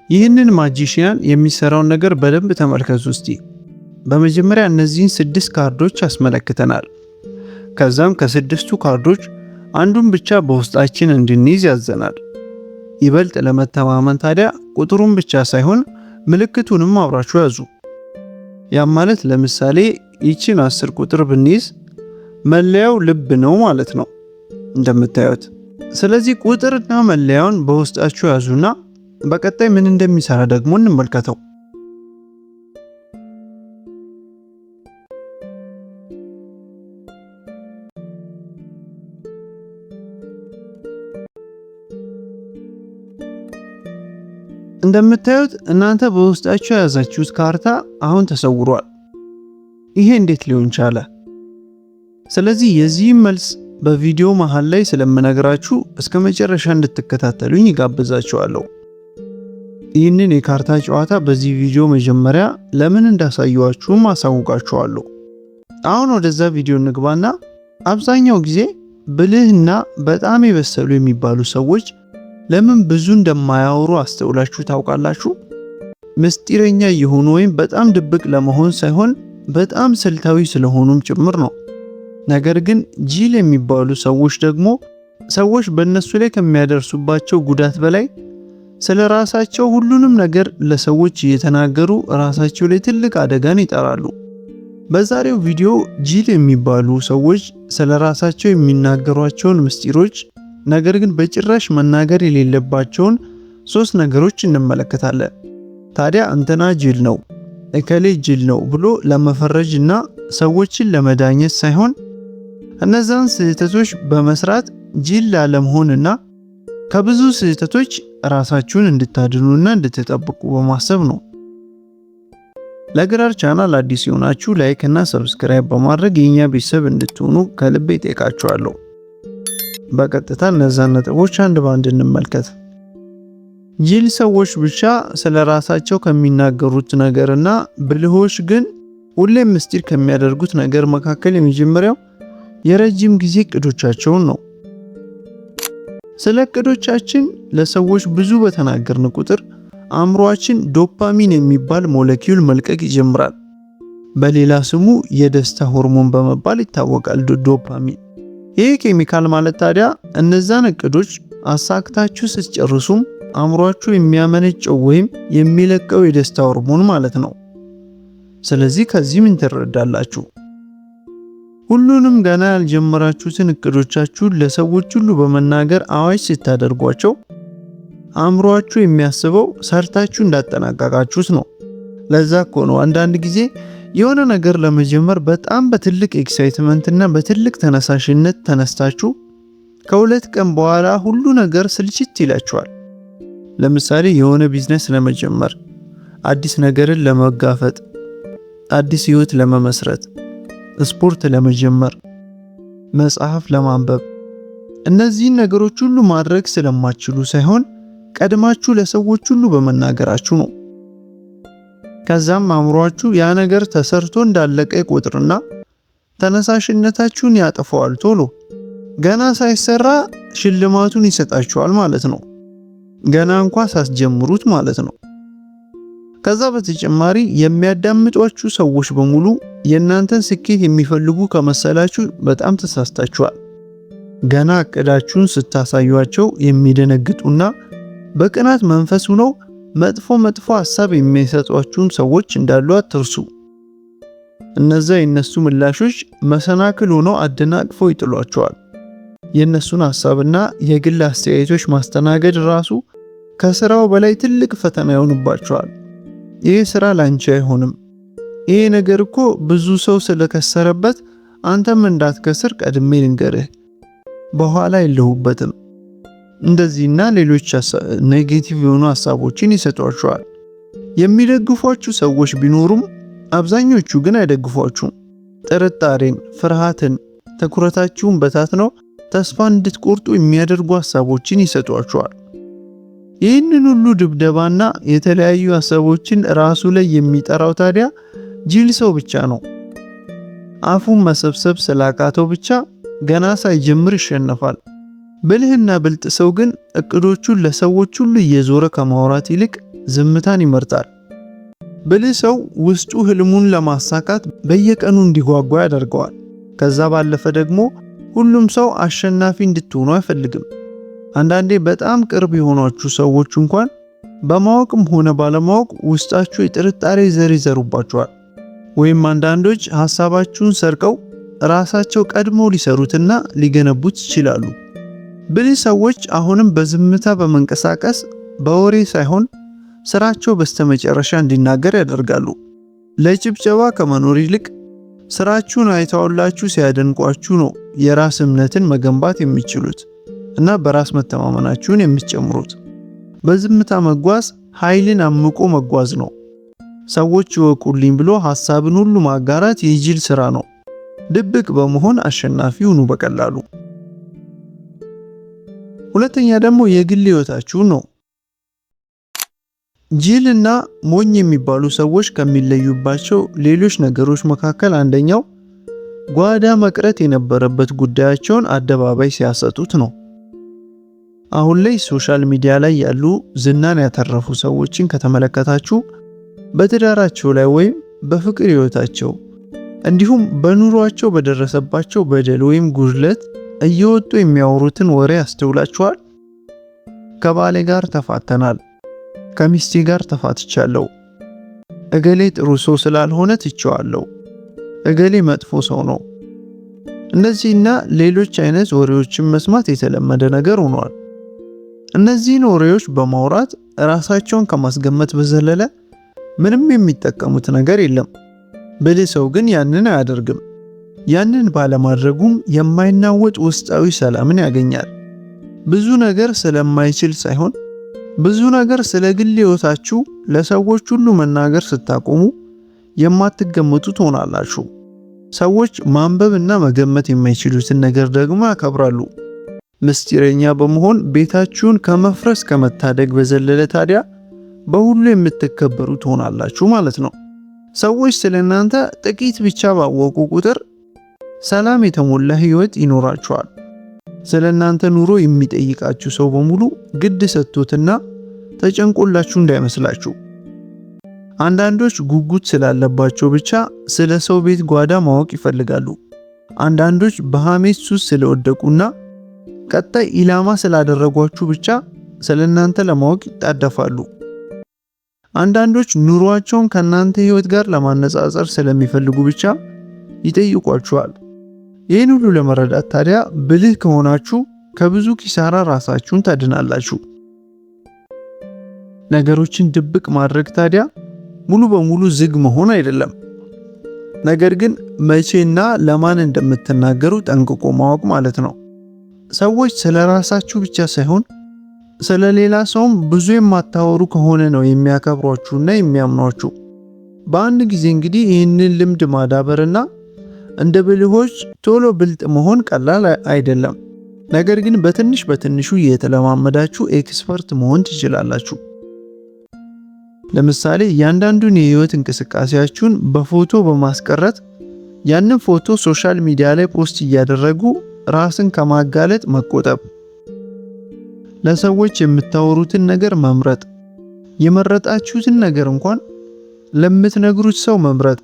ይህንን ማጂሽያን የሚሰራውን ነገር በደንብ ተመልከቱ እስቲ። በመጀመሪያ እነዚህን 6 ካርዶች ያስመለክተናል። ከዛም ከ6ቱ ካርዶች አንዱን ብቻ በውስጣችን እንድንይዝ ያዘናል። ይበልጥ ለመተማመን ታዲያ ቁጥሩን ብቻ ሳይሆን ምልክቱንም አብራችሁ ያዙ። ያም ማለት ለምሳሌ ይቺን 10 ቁጥር ብንይዝ መለያው ልብ ነው ማለት ነው እንደምታዩት። ስለዚህ ቁጥርና መለያውን በውስጣችሁ ያዙና በቀጣይ ምን እንደሚሰራ ደግሞ እንመልከተው። እንደምታዩት እናንተ በውስጣችሁ የያዛችሁት ካርታ አሁን ተሰውሯል። ይሄ እንዴት ሊሆን ቻለ? ስለዚህ የዚህ መልስ በቪዲዮ መሃል ላይ ስለምነግራችሁ እስከ መጨረሻ እንድትከታተሉኝ ይጋብዛችኋለሁ። ይህንን የካርታ ጨዋታ በዚህ ቪዲዮ መጀመሪያ ለምን እንዳሳየዋችሁም አሳውቃችኋለሁ። አሁን ወደዛ ቪዲዮ እንግባና አብዛኛው ጊዜ ብልህና በጣም የበሰሉ የሚባሉ ሰዎች ለምን ብዙ እንደማያወሩ አስተውላችሁ ታውቃላችሁ? ምስጢረኛ የሆኑ ወይም በጣም ድብቅ ለመሆን ሳይሆን በጣም ስልታዊ ስለሆኑም ጭምር ነው። ነገር ግን ጅል የሚባሉ ሰዎች ደግሞ ሰዎች በእነሱ ላይ ከሚያደርሱባቸው ጉዳት በላይ ስለ ራሳቸው ሁሉንም ነገር ለሰዎች እየተናገሩ ራሳቸው ላይ ትልቅ አደጋን ይጠራሉ። በዛሬው ቪዲዮ ጅል የሚባሉ ሰዎች ስለ ራሳቸው የሚናገሯቸውን ምስጢሮች ነገር ግን በጭራሽ መናገር የሌለባቸውን 3 ነገሮች እንመለከታለን። ታዲያ እንትና ጅል ነው፣ እከሌ ጅል ነው ብሎ ለመፈረጅ እና ሰዎችን ለመዳኘት ሳይሆን እነዛን ስህተቶች በመስራት ጅል ላለመሆንና ከብዙ ስህተቶች ራሳችሁን እንድታድኑና እንድትጠብቁ በማሰብ ነው። ለግራር ቻናል አዲስ የሆናችሁ ላይክ እና ሰብስክራይብ በማድረግ የኛ ቤተሰብ እንድትሆኑ ከልቤ ጠይቃችኋለሁ። በቀጥታ እነዛን ነጥቦች አንድ ባንድ እንመልከት። ጅል ሰዎች ብቻ ስለ ራሳቸው ከሚናገሩት ነገርና ብልሆች ግን ሁሌም ምስጢር ከሚያደርጉት ነገር መካከል የመጀመሪያው የረጅም ጊዜ እቅዶቻቸውን ነው። ስለ እቅዶቻችን ለሰዎች ብዙ በተናገርን ቁጥር አእምሮአችን ዶፓሚን የሚባል ሞለኪውል መልቀቅ ይጀምራል። በሌላ ስሙ የደስታ ሆርሞን በመባል ይታወቃል ዶፓሚን። ይህ ኬሚካል ማለት ታዲያ እነዛን እቅዶች አሳክታችሁ ስትጨርሱም አእምሮአችሁ የሚያመነጨው ወይም የሚለቀው የደስታ ሆርሞን ማለት ነው። ስለዚህ ከዚህ ምን ትረዳላችሁ? ሁሉንም ገና ያልጀመራችሁትን እቅዶቻችሁን ለሰዎች ሁሉ በመናገር አዋጅ ስታደርጓቸው አእምሮአችሁ የሚያስበው ሰርታችሁ እንዳጠናቀቃችሁት ነው። ለዛ እኮ ነው አንዳንድ ጊዜ የሆነ ነገር ለመጀመር በጣም በትልቅ ኤክሳይትመንት እና በትልቅ ተነሳሽነት ተነስታችሁ ከ2 ቀን በኋላ ሁሉ ነገር ስልችት ይላችኋል። ለምሳሌ የሆነ ቢዝነስ ለመጀመር፣ አዲስ ነገርን ለመጋፈጥ፣ አዲስ ህይወት ለመመስረት፣ ስፖርት ለመጀመር፣ መጽሐፍ ለማንበብ፣ እነዚህን ነገሮች ሁሉ ማድረግ ስለማትችሉ ሳይሆን ቀድማችሁ ለሰዎች ሁሉ በመናገራችሁ ነው። ከዛም አእምሮአችሁ ያ ነገር ተሰርቶ እንዳለቀ ይቆጥርና ተነሳሽነታችሁን ያጠፋዋል። ቶሎ ገና ሳይሰራ ሽልማቱን ይሰጣችኋል ማለት ነው። ገና እንኳን ሳትጀምሩት ማለት ነው። ከዛ በተጨማሪ የሚያዳምጧችሁ ሰዎች በሙሉ የእናንተን ስኬት የሚፈልጉ ከመሰላችሁ በጣም ተሳስታችኋል። ገና እቅዳችሁን ስታሳዩአቸው የሚደነግጡና በቅናት መንፈስ ሆነው መጥፎ ሐሳብ የሚሰጧችሁን ሰዎች እንዳሉ አትርሱ። እነዛ የነሱ ምላሾች መሰናክል ሆነው አደናቅፈው ይጥሏቸዋል። የነሱን ሐሳብና የግል አስተያየቶች ማስተናገድ ራሱ ከስራው በላይ ትልቅ ፈተና ይሆንባቸዋል። ይሄ ስራ ላንቺ አይሆንም፣ ይሄ ነገር እኮ ብዙ ሰው ስለከሰረበት አንተም እንዳትከስር ቀድሜ ልንገርህ፣ በኋላ የለሁበትም፣ እንደዚህና ሌሎች ኔጌቲቭ የሆኑ ሐሳቦችን ይሰጧቸዋል። የሚደግፏችሁ ሰዎች ቢኖሩም አብዛኞቹ ግን አይደግፏችሁም። ጥርጣሬን፣ ፍርሃትን፣ ትኩረታችሁን በታትነው ተስፋ እንድትቆርጡ የሚያደርጉ ሐሳቦችን ይሰጧቸዋል። ይህንን ሁሉ ድብደባና የተለያዩ ሐሳቦችን ራሱ ላይ የሚጠራው ታዲያ ጅል ሰው ብቻ ነው። አፉን መሰብሰብ ስላቃተው ብቻ ገና ሳይጀምር ይሸነፋል። ብልህና ብልጥ ሰው ግን እቅዶቹን ለሰዎች ሁሉ እየዞረ ከማውራት ይልቅ ዝምታን ይመርጣል። ብልህ ሰው ውስጡ ህልሙን ለማሳካት በየቀኑ እንዲጓጓ ያደርገዋል። ከዛ ባለፈ ደግሞ ሁሉም ሰው አሸናፊ እንድትሆኑ አይፈልግም። አንዳንዴ በጣም ቅርብ የሆኗችሁ ሰዎች እንኳን በማወቅም ሆነ ባለማወቅ ውስጣችሁ የጥርጣሬ ዘር ይዘሩባችኋል። ወይም አንዳንዶች ሐሳባችሁን ሰርቀው ራሳቸው ቀድመው ሊሰሩትና ሊገነቡት ይችላሉ። ብልህ ሰዎች አሁንም በዝምታ በመንቀሳቀስ በወሬ ሳይሆን ስራቸው በስተመጨረሻ እንዲናገር ያደርጋሉ። ለጭብጨባ ከመኖር ይልቅ ስራችሁን አይተውላችሁ ሲያደንቋችሁ ነው የራስ እምነትን መገንባት የሚችሉት እና በራስ መተማመናችሁን የምትጨምሩት። በዝምታ መጓዝ ኃይልን አምቆ መጓዝ ነው። ሰዎች ይወቁልኝ ብሎ ሐሳብን ሁሉ ማጋራት የጅል ስራ ነው። ድብቅ በመሆን አሸናፊ ሁኑ በቀላሉ። ሁለተኛ ደግሞ የግል ህይወታችሁ ነው። ጅልና ሞኝ የሚባሉ ሰዎች ከሚለዩባቸው ሌሎች ነገሮች መካከል አንደኛው ጓዳ መቅረት የነበረበት ጉዳያቸውን አደባባይ ሲያሰጡት ነው። አሁን ላይ ሶሻል ሚዲያ ላይ ያሉ ዝናን ያተረፉ ሰዎችን ከተመለከታችሁ በትዳራቸው ላይ ወይም በፍቅር ህይወታቸው እንዲሁም በኑሯቸው በደረሰባቸው በደል ወይም ጉድለት እየወጡ የሚያወሩትን ወሬ አስተውላችኋል? ከባሌ ጋር ተፋተናል፣ ከሚስቴ ጋር ተፋትቻለሁ፣ እገሌ ጥሩ ሰው ስላልሆነ ትቼዋለሁ፣ እገሌ መጥፎ ሰው ነው። እነዚህና ሌሎች አይነት ወሬዎችን መስማት የተለመደ ነገር ሆኗል። እነዚህን ወሬዎች በማውራት ራሳቸውን ከማስገመት በዘለለ ምንም የሚጠቀሙት ነገር የለም። ብልህ ሰው ግን ያንን አያደርግም። ያንን ባለማድረጉም የማይናወጥ ውስጣዊ ሰላምን ያገኛል። ብዙ ነገር ስለማይችል ሳይሆን ብዙ ነገር ስለ ግል ህይወታችሁ ለሰዎች ሁሉ መናገር ስታቆሙ የማትገመቱ ትሆናላችሁ። ሰዎች ማንበብና መገመት የማይችሉትን ነገር ደግሞ ያከብራሉ። ምስጢረኛ በመሆን ቤታችሁን ከመፍረስ ከመታደግ በዘለለ ታዲያ በሁሉ የምትከበሩ ትሆናላችሁ ማለት ነው። ሰዎች ስለናንተ ጥቂት ብቻ ባወቁ ቁጥር ሰላም የተሞላ ህይወት ይኖራችኋል። ስለናንተ ኑሮ የሚጠይቃችሁ ሰው በሙሉ ግድ ሰጥቶትና ተጨንቆላችሁ እንዳይመስላችሁ። አንዳንዶች ጉጉት ስላለባቸው ብቻ ስለ ሰው ቤት ጓዳ ማወቅ ይፈልጋሉ። አንዳንዶች በሐሜት ሱስ ስለወደቁና ቀጣይ ኢላማ ስላደረጓችሁ ብቻ ስለናንተ ለማወቅ ይጣደፋሉ። አንዳንዶች ኑሯቸውን ከናንተ ህይወት ጋር ለማነጻጸር ስለሚፈልጉ ብቻ ይጠይቋችኋል። ይህን ሁሉ ለመረዳት ታዲያ ብልህ ከሆናችሁ ከብዙ ኪሳራ ራሳችሁን ታድናላችሁ። ነገሮችን ድብቅ ማድረግ ታዲያ ሙሉ በሙሉ ዝግ መሆን አይደለም። ነገር ግን መቼና ለማን እንደምትናገሩ ጠንቅቆ ማወቅ ማለት ነው። ሰዎች ስለ ራሳችሁ ብቻ ሳይሆን ስለ ሌላ ሰውም ብዙ የማታወሩ ከሆነ ነው የሚያከብሯችሁና የሚያምኗችሁ። በአንድ ጊዜ እንግዲህ ይህንን ልምድ ማዳበርና እንደ ብልሆች ቶሎ ብልጥ መሆን ቀላል አይደለም። ነገር ግን በትንሽ በትንሹ እየተለማመዳችሁ ኤክስፐርት መሆን ትችላላችሁ። ለምሳሌ እያንዳንዱን የህይወት እንቅስቃሴያችሁን በፎቶ በማስቀረት ያንን ፎቶ ሶሻል ሚዲያ ላይ ፖስት እያደረጉ ራስን ከማጋለጥ መቆጠብ። ለሰዎች የምታወሩትን ነገር መምረጥ። የመረጣችሁትን ነገር እንኳን ለምትነግሩት ሰው መምረጥ።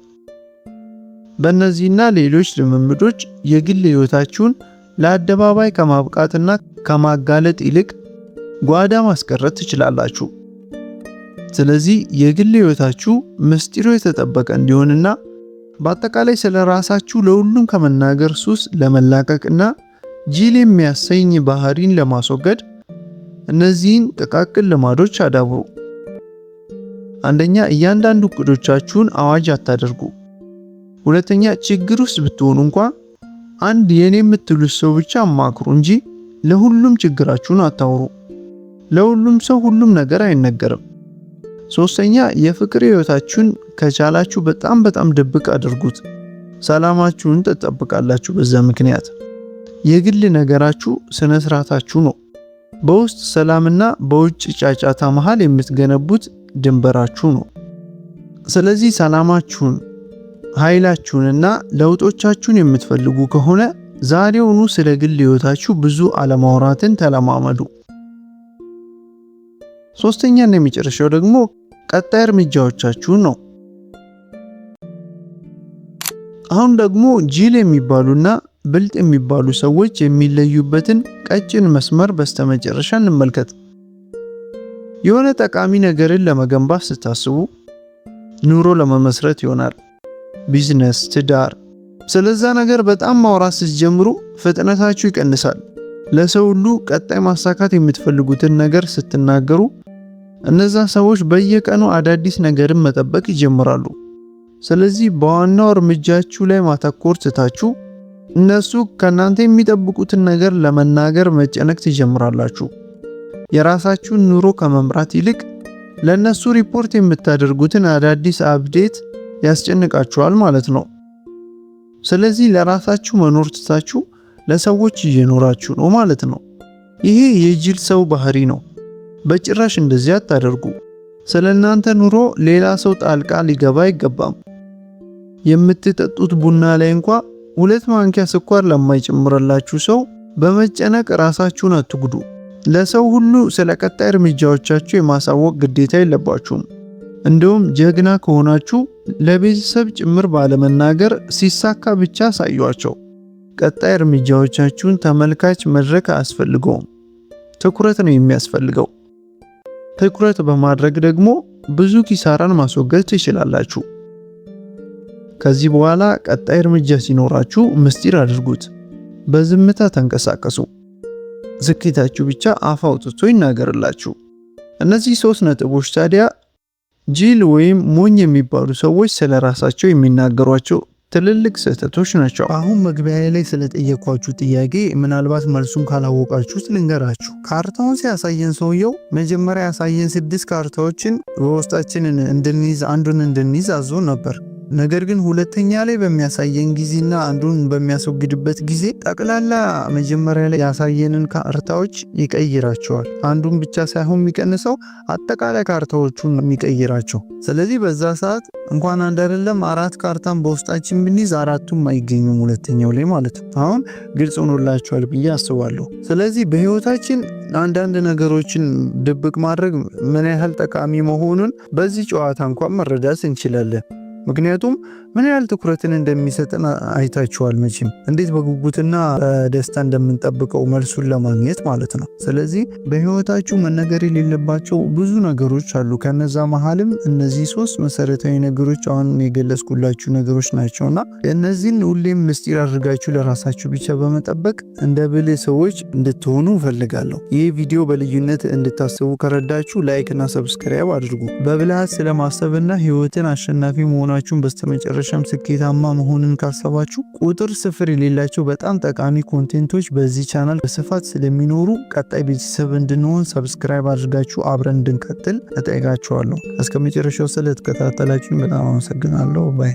በእነዚህና ሌሎች ልምምዶች የግል ህይወታችሁን ለአደባባይ ከማብቃትና ከማጋለጥ ይልቅ ጓዳ ማስቀረት ትችላላችሁ። ስለዚህ የግል ህይወታችሁ ምስጢሩ የተጠበቀ እንዲሆንና በአጠቃላይ ስለ ራሳችሁ ለሁሉም ከመናገር ሱስ ለመላቀቅና ጅል የሚያሰኝ ባህሪን ለማስወገድ እነዚህን ጥቃቅን ልማዶች አዳብሩ። አንደኛ፣ እያንዳንዱ እቅዶቻችሁን አዋጅ አታደርጉ። ሁለተኛ፣ ችግር ውስጥ ብትሆኑ እንኳን አንድ የኔ የምትሉት ሰው ብቻ አማክሩ እንጂ ለሁሉም ችግራችሁን አታውሩ። ለሁሉም ሰው ሁሉም ነገር አይነገርም። ሶስተኛ፣ የፍቅር ህይወታችሁን ከቻላችሁ በጣም ድብቅ አድርጉት። ሰላማችሁን ትጠብቃላችሁ። በዛ ምክንያት የግል ነገራችሁ ስነ ስርዓታችሁ ነው። በውስጥ ሰላምና በውጭ ጫጫታ መሃል የምትገነቡት ድንበራችሁ ነው። ስለዚህ ሰላማችሁን፣ ኃይላችሁንና ለውጦቻችሁን የምትፈልጉ ከሆነ ዛሬውኑ ስለ ግል ህይወታችሁ ብዙ አለማውራትን ተለማመዱ። ሶስተኛና የመጨረሻው ደግሞ ቀጣይ እርምጃዎቻችሁን ነው። አሁን ደግሞ ጅል የሚባሉና ብልጥ የሚባሉ ሰዎች የሚለዩበትን ቀጭን መስመር በስተመጨረሻ እንመልከት። የሆነ ጠቃሚ ነገርን ለመገንባት ስታስቡ፣ ኑሮ ለመመስረት ይሆናል፣ ቢዝነስ፣ ትዳር፣ ስለዛ ነገር በጣም ማውራት ስትጀምሩ ፍጥነታችሁ ይቀንሳል። ለሰው ሁሉ ቀጣይ ማሳካት የምትፈልጉትን ነገር ስትናገሩ እነዛ ሰዎች በየቀኑ አዳዲስ ነገርን መጠበቅ ይጀምራሉ። ስለዚህ በዋናው እርምጃችሁ ላይ ማተኮር ትታችሁ እነሱ ከናንተ የሚጠብቁትን ነገር ለመናገር መጨነቅ ትጀምራላችሁ። የራሳችሁን ኑሮ ከመምራት ይልቅ ለነሱ ሪፖርት የምታደርጉትን አዳዲስ አፕዴት ያስጨንቃችኋል ማለት ነው። ስለዚህ ለራሳችሁ መኖር ትታችሁ ለሰዎች እየኖራችሁ ነው ማለት ነው። ይሄ የጅል ሰው ባህሪ ነው። በጭራሽ እንደዚህ አታደርጉ። ስለናንተ ኑሮ ሌላ ሰው ጣልቃ ሊገባ አይገባም። የምትጠጡት ቡና ላይ እንኳ 2 ማንኪያ ስኳር ለማይጨምርላችሁ ሰው በመጨነቅ ራሳችሁን አትጉዱ። ለሰው ሁሉ ስለ ቀጣይ እርምጃዎቻችሁ የማሳወቅ ግዴታ የለባችሁም። እንደውም ጀግና ከሆናችሁ ለቤተሰብ ጭምር ባለመናገር ሲሳካ ብቻ አሳዩአቸው። ቀጣይ እርምጃዎቻችሁን ተመልካች መድረክ አያስፈልገውም። ትኩረት ነው የሚያስፈልገው። ትኩረት በማድረግ ደግሞ ብዙ ኪሳራን ማስወገድ ትችላላችሁ። ከዚህ በኋላ ቀጣይ እርምጃ ሲኖራችሁ ምስጢር አድርጉት። በዝምታ ተንቀሳቀሱ። ስኬታችሁ ብቻ አፍ አውጥቶ ይናገርላችሁ። እነዚህ 3 ነጥቦች ታዲያ ጅል ወይም ሞኝ የሚባሉ ሰዎች ስለራሳቸው የሚናገሯቸው ትልልቅ ስህተቶች ናቸው። አሁን መግቢያ ላይ ስለጠየኳችሁ ጥያቄ ምናልባት መልሱን ካላወቃችሁት ልንገራችሁ። ካርታውን ሲያሳየን ሰውየው መጀመሪያ ያሳየን 6 ካርታዎችን በውስጣችን እንድንይዝ አንዱን እንድንይዝ አዞ ነበር። ነገር ግን ሁለተኛ ላይ በሚያሳየን ጊዜና አንዱን በሚያስወግድበት ጊዜ ጠቅላላ መጀመሪያ ላይ ያሳየንን ካርታዎች ይቀይራቸዋል። አንዱን ብቻ ሳይሆን የሚቀንሰው አጠቃላይ ካርታዎቹን የሚቀይራቸው። ስለዚህ በዛ ሰዓት እንኳን አንድ አይደለም 4 ካርታን በውስጣችን ብንይዝ 4ቱም አይገኙም ሁለተኛው ላይ ማለት ነው። አሁን ግልጽ ሆኖላችኋል ብዬ አስባለሁ። ስለዚህ በህይወታችን አንዳንድ ነገሮችን ድብቅ ማድረግ ምን ያህል ጠቃሚ መሆኑን በዚህ ጨዋታ እንኳን መረዳት እንችላለን። ምክንያቱም ምን ያህል ትኩረትን እንደሚሰጥን አይታችኋል መቼም፣ እንዴት በጉጉትና በደስታ እንደምንጠብቀው መልሱን ለማግኘት ማለት ነው። ስለዚህ በህይወታችሁ መነገር የሌለባቸው ብዙ ነገሮች አሉ። ከነዛ መሃልም እነዚህ 3 መሰረታዊ ነገሮች አሁን የገለጽኩላችሁ ነገሮች ናቸውና እነዚህን ሁሌም ምስጢር አድርጋችሁ ለራሳችሁ ብቻ በመጠበቅ እንደ ብልህ ሰዎች እንድትሆኑ እፈልጋለሁ። ይህ ቪዲዮ በልዩነት እንድታስቡ ከረዳችሁ ላይክ እና ሰብስክራይብ አድርጉ። በብልሃት ስለማሰብና ህይወትን አሸናፊ መሆናችሁን በስተመጨረሻም ስኬታማ መሆንን ካሰባችሁ ቁጥር 0 የሌላቸው በጣም ጠቃሚ ኮንቴንቶች በዚህ ቻናል በስፋት ስለሚኖሩ ቀጣይ ቤተሰብ እንድንሆን ሰብስክራይብ አድርጋችሁ አብረን እንድንቀጥል እጠይቃችኋለሁ። እስከ መጨረሻው ስለተከታተላችሁኝ በጣም አመሰግናለሁ። ባይ